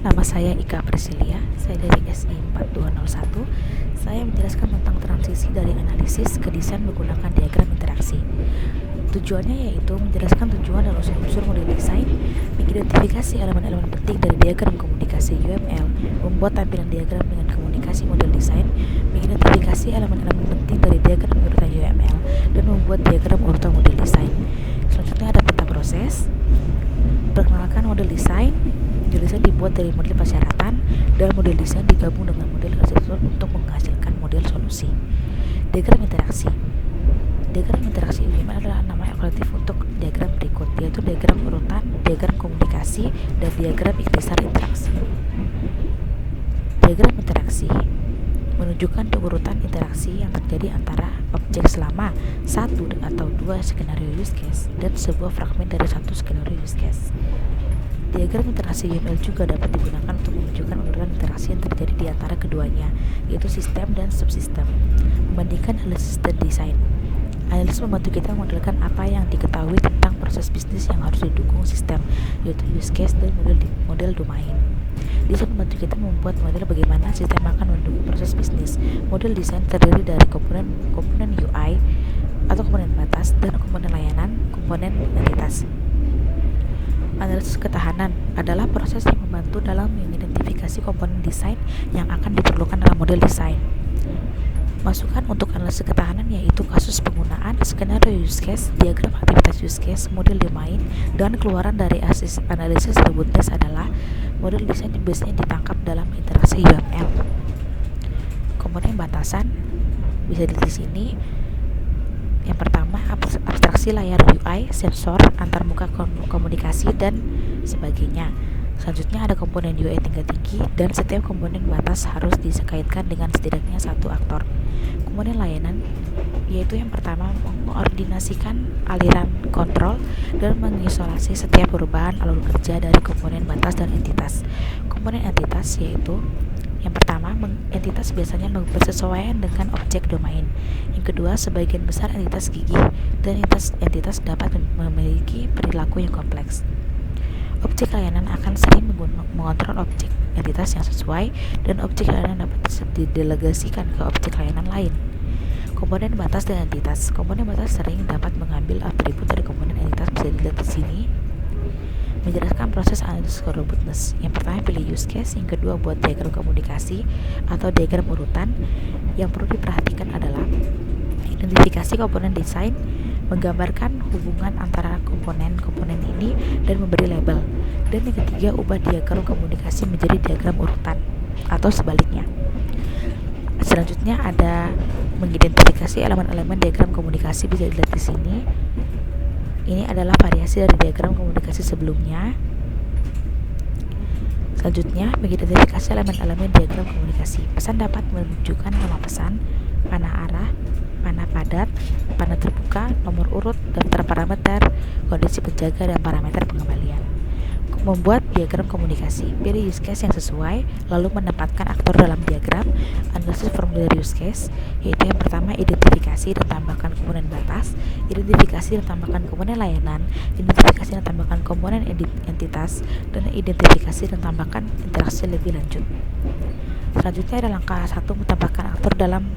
nama saya Ika Priscilia, saya dari SI 4201. Saya menjelaskan tentang transisi dari analisis ke desain menggunakan diagram interaksi. Tujuannya yaitu menjelaskan tujuan dan unsur-unsur model desain, mengidentifikasi elemen-elemen penting dari diagram komunikasi UML, membuat tampilan diagram dengan komunikasi model desain, mengidentifikasi elemen-elemen penting dari diagram urutan UML, dan membuat diagram urutan model desain. Selanjutnya ada peta proses. Perkenalkan model desain. Model desain dibuat dari model persyaratan, dan model desain digabung dengan model arsitektur untuk menghasilkan model solusi. Diagram interaksi. Diagram interaksi UML adalah nama alternatif untuk diagram berikut, yaitu diagram urutan, diagram komunikasi, dan diagram ikhtisar interaksi. Diagram interaksi menunjukkan urutan interaksi yang terjadi antara objek selama satu atau dua skenario use case dan sebuah fragmen dari satu skenario use case. Diagram interaksi UML juga dapat digunakan untuk menunjukkan urutan interaksi yang terjadi di antara keduanya, yaitu sistem dan subsistem. Membandingkan analisis dan desain. Analisis membantu kita memodelkan apa yang diketahui tentang proses bisnis yang harus didukung sistem, yaitu use case dan model domain. Desain membantu kita membuat model bagaimana sistem akan mendukung proses bisnis. Model desain terdiri dari komponen UI atau komponen batas dan komponen layanan, komponen entitas. Analisis ketahanan adalah proses yang membantu dalam mengidentifikasi komponen desain yang akan diperlukan dalam model desain. Masukan untuk analisis ketahanan yaitu kasus penggunaan, skenario use case, diagram aktivitas use case, model domain, dan keluaran dari analisis robustness adalah model desain biasanya ditangkap dalam interaksi UML. Komponen batasan bisa dilihat di sini. Yang pertama, abstraksi layar UI, sensor, antarmuka komunikasi, dan sebagainya. Selanjutnya ada komponen UI tingkat tinggi, dan setiap komponen batas harus dikaitkan dengan setidaknya satu aktor. Komponen layanan yaitu yang pertama mengkoordinasikan aliran kontrol dan mengisolasi setiap perubahan alur kerja dari komponen batas dan entitas. Komponen entitas yaitu yang pertama, entitas biasanya bersesuaian dengan objek domain. Yang kedua, sebagian besar entitas gigih dan entitas dapat memiliki perilaku yang kompleks. Objek layanan akan sering mengontrol objek entitas yang sesuai, dan objek layanan dapat didelegasikan ke objek layanan lain. Komponen batas dan entitas. Komponen batas sering dapat mengambil atribut dari komponen entitas, bisa dilihat di sini. Menjelaskan proses analisis robustness. Yang pertama, pilih use case. Yang kedua, buat diagram komunikasi atau diagram urutan. Yang perlu diperhatikan adalah identifikasi komponen desain, menggambarkan hubungan antara komponen-komponen ini dan memberi label. Dan yang ketiga, ubah diagram komunikasi menjadi diagram urutan atau sebaliknya. Selanjutnya ada mengidentifikasi elemen-elemen diagram komunikasi, bisa dilihat di sini. Ini adalah variasi dari diagram komunikasi sebelumnya. Selanjutnya, mengidentifikasi elemen-elemen diagram komunikasi. Pesan dapat menunjukkan nama pesan, panah arah, panah padat, panah terbuka, nomor urut, daftar parameter, kondisi penjaga, dan parameter pengembalian. Membuat diagram komunikasi. Pilih use case yang sesuai, lalu menempatkan aktor dalam diagram. Analisis formulir use case, yaitu yang pertama, identifikasi dan tambahkan komponen batas, identifikasi dan tambahkan komponen layanan, identifikasi dan tambahkan komponen entitas, dan identifikasi dan tambahkan interaksi lebih lanjut. Selanjutnya ada langkah 1, menambahkan aktor dalam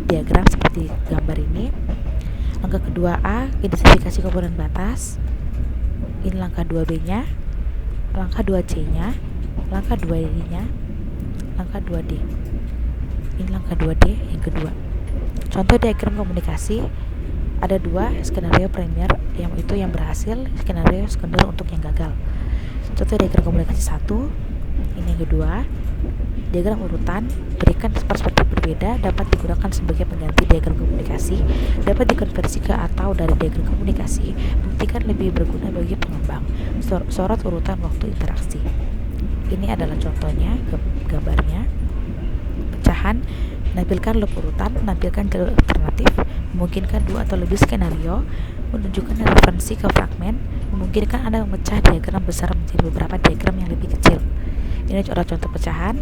diagram seperti gambar ini. Langkah kedua A, identifikasi komponen batas. Ini langkah 2B-nya. Langkah 2C-nya, langkah 2D-nya, langkah 2D. Ini langkah 2D yang kedua. Contoh diagram komunikasi, ada 2 skenario premier, yang itu yang berhasil, skenario sekunder untuk yang gagal. Contoh diagram komunikasi 1, ini yang kedua. Diagram urutan, berikan perspektif berbeda, dapat digunakan sebagai pengganti diagram komunikasi, dapat dikonversi ke atau dari diagram komunikasi, buktikan lebih berguna bagi pengembang. Sorot urutan waktu interaksi. Ini adalah contohnya, gambarnya. Pecahan, menampilkan loop urutan, menampilkan jalur alternatif, memungkinkan 2 atau lebih skenario, menunjukkan referensi ke fragmen, memungkinkan Anda memecah diagram besar menjadi beberapa diagram yang lebih kecil. Ini adalah contoh pecahan.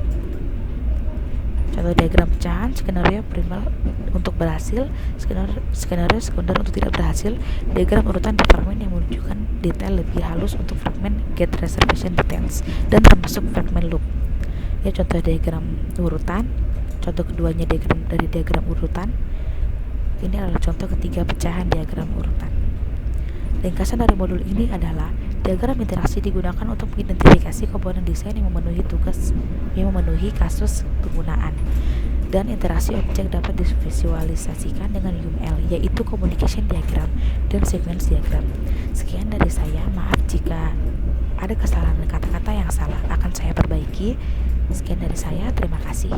Contoh diagram pecahan, skenario primer untuk berhasil, skenario sekunder untuk tidak berhasil, diagram urutan di fragmen yang menunjukkan detail lebih halus untuk fragmen get reservation details, dan termasuk fragmen loop. Ya, contoh diagram urutan, contoh keduanya dari diagram urutan. Ini adalah contoh ketiga pecahan diagram urutan. Ringkasan dari modul ini adalah diagram interaksi digunakan untuk mengidentifikasi komponen desain yang memenuhi kasus penggunaan, dan interaksi objek dapat divisualisasikan dengan UML, yaitu communication diagram dan sequence diagram. Sekian dari saya, maaf jika ada kesalahan kata-kata yang salah, akan saya perbaiki. Sekian dari saya, terima kasih.